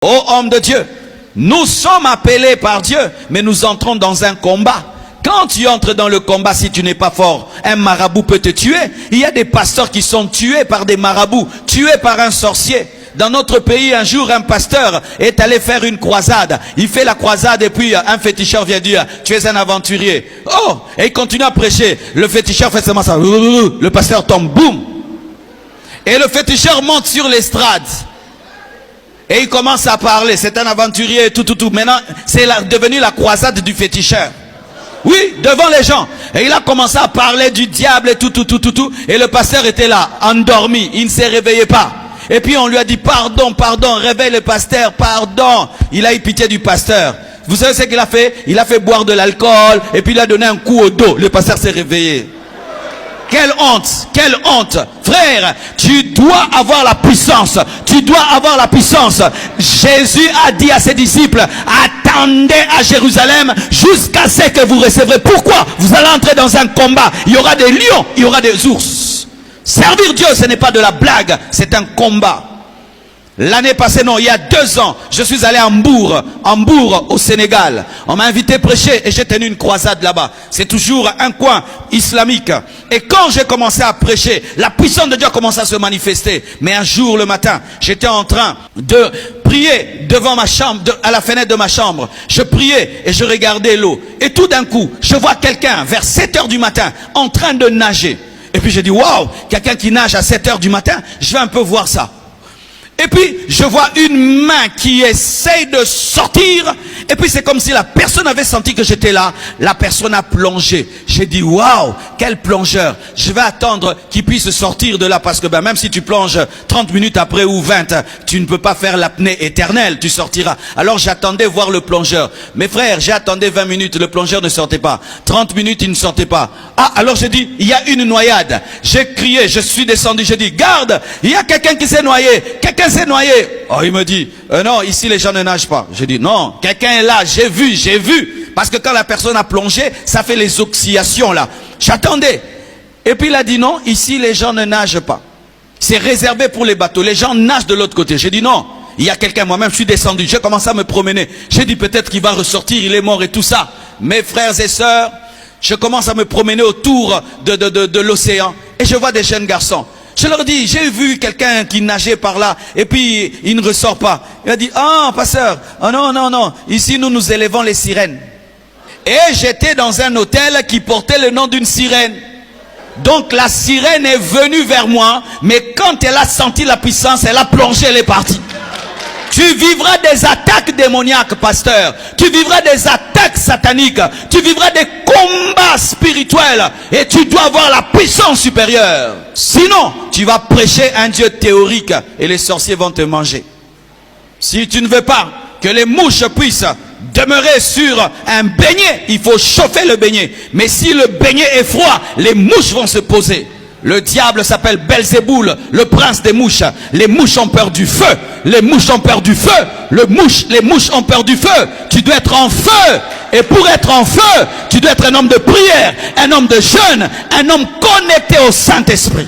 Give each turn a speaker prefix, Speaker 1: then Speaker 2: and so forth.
Speaker 1: Ô homme de Dieu, nous sommes appelés par Dieu, mais nous entrons dans un combat. Quand tu entres dans le combat, si tu n'es pas fort, un marabout peut te tuer. Il y a des pasteurs qui sont tués par des marabouts, tués par un sorcier. Dans notre pays, un jour, un pasteur est allé faire une croisade. Il fait la croisade et puis un féticheur vient dire, tu es un aventurier. Oh, et il continue à prêcher. Le féticheur fait seulement ça. Le pasteur tombe, boum. Et le féticheur monte sur l'estrade. Et il commence à parler. C'est un aventurier, tout. Maintenant, c'est devenu la croisade du féticheur. Oui, devant les gens. Et il a commencé à parler du diable et tout. Et le pasteur était là, endormi. Il ne s'est réveillé pas. Et puis on lui a dit, pardon, réveille le pasteur, pardon. Il a eu pitié du pasteur. Vous savez ce qu'il a fait? Il a fait boire de l'alcool. Et puis il a donné un coup au dos. Le pasteur s'est réveillé. Quelle honte, quelle honte. Frère, tu dois avoir la puissance. Tu dois avoir la puissance. Jésus a dit à ses disciples, attendez à Jérusalem jusqu'à ce que vous recevrez. Pourquoi? Vous allez entrer dans un combat. Il y aura des lions, il y aura des ours. Servir Dieu, ce n'est pas de la blague, c'est un combat. L'année passée, non, il y a 2 ans, je suis allé à Hambourg au Sénégal. On m'a invité à prêcher et j'ai tenu une croisade là-bas. C'est toujours un coin islamique. Et quand j'ai commencé à prêcher, la puissance de Dieu a commencé à se manifester. Mais un jour, le matin, j'étais en train de prier devant ma chambre, à la fenêtre de ma chambre. Je priais et je regardais l'eau. Et tout d'un coup, je vois quelqu'un vers 7 heures du matin en train de nager. Et puis j'ai dit, waouh, quelqu'un qui nage à 7 heures du matin, je vais un peu voir ça. Et puis, je vois une main qui essaye de sortir. Et puis, c'est comme si la personne avait senti que j'étais là. La personne a plongé. J'ai dit, waouh, quel plongeur. Je vais attendre qu'il puisse sortir de là. Parce que même si tu plonges 30 minutes après ou 20, tu ne peux pas faire l'apnée éternelle. Tu sortiras. Alors, j'attendais voir le plongeur. Mes frères, j'ai attendu 20 minutes. Le plongeur ne sortait pas. 30 minutes, il ne sortait pas. Ah, alors j'ai dit, il y a une noyade. J'ai crié, je suis descendu. J'ai dit, garde, il y a quelqu'un qui s'est noyé. Quelqu'un s'est noyé. Oh, il me dit, non, ici les gens ne nagent pas. J'ai dit, non, quelqu'un est là, j'ai vu. Parce que quand la personne a plongé, ça fait les oscillations là. J'attendais. Et puis il a dit, non, ici les gens ne nagent pas. C'est réservé pour les bateaux. Les gens nagent de l'autre côté. J'ai dit, non, il y a quelqu'un, moi-même je suis descendu. J'ai commencé à me promener. J'ai dit, peut-être qu'il va ressortir, il est mort et tout ça. Mes frères et sœurs, je commence à me promener autour de l'océan. Et je vois des jeunes garçons. Je leur dis, j'ai vu quelqu'un qui nageait par là, et puis il ne ressort pas. Il a dit, ah, pasteur, oh non, ici nous nous élevons les sirènes. Et j'étais dans un hôtel qui portait le nom d'une sirène. Donc la sirène est venue vers moi, mais quand elle a senti la puissance, elle a plongé, elle est partie. Tu vivras des attaques démoniaques, pasteur. Tu vivras des attaques sataniques. Tu vivras des combats spirituels. Et tu dois avoir la puissance supérieure. Sinon, tu vas prêcher un Dieu théorique et les sorciers vont te manger. Si tu ne veux pas que les mouches puissent demeurer sur un beignet, il faut chauffer le beignet. Mais si le beignet est froid, les mouches vont se poser. Le diable s'appelle Belzéboul, le prince des mouches. Les mouches ont peur du feu. Les mouches ont peur du feu. Les mouches ont peur du feu. Tu dois être en feu. Et pour être en feu, tu dois être un homme de prière, un homme de jeûne, un homme connecté au Saint-Esprit.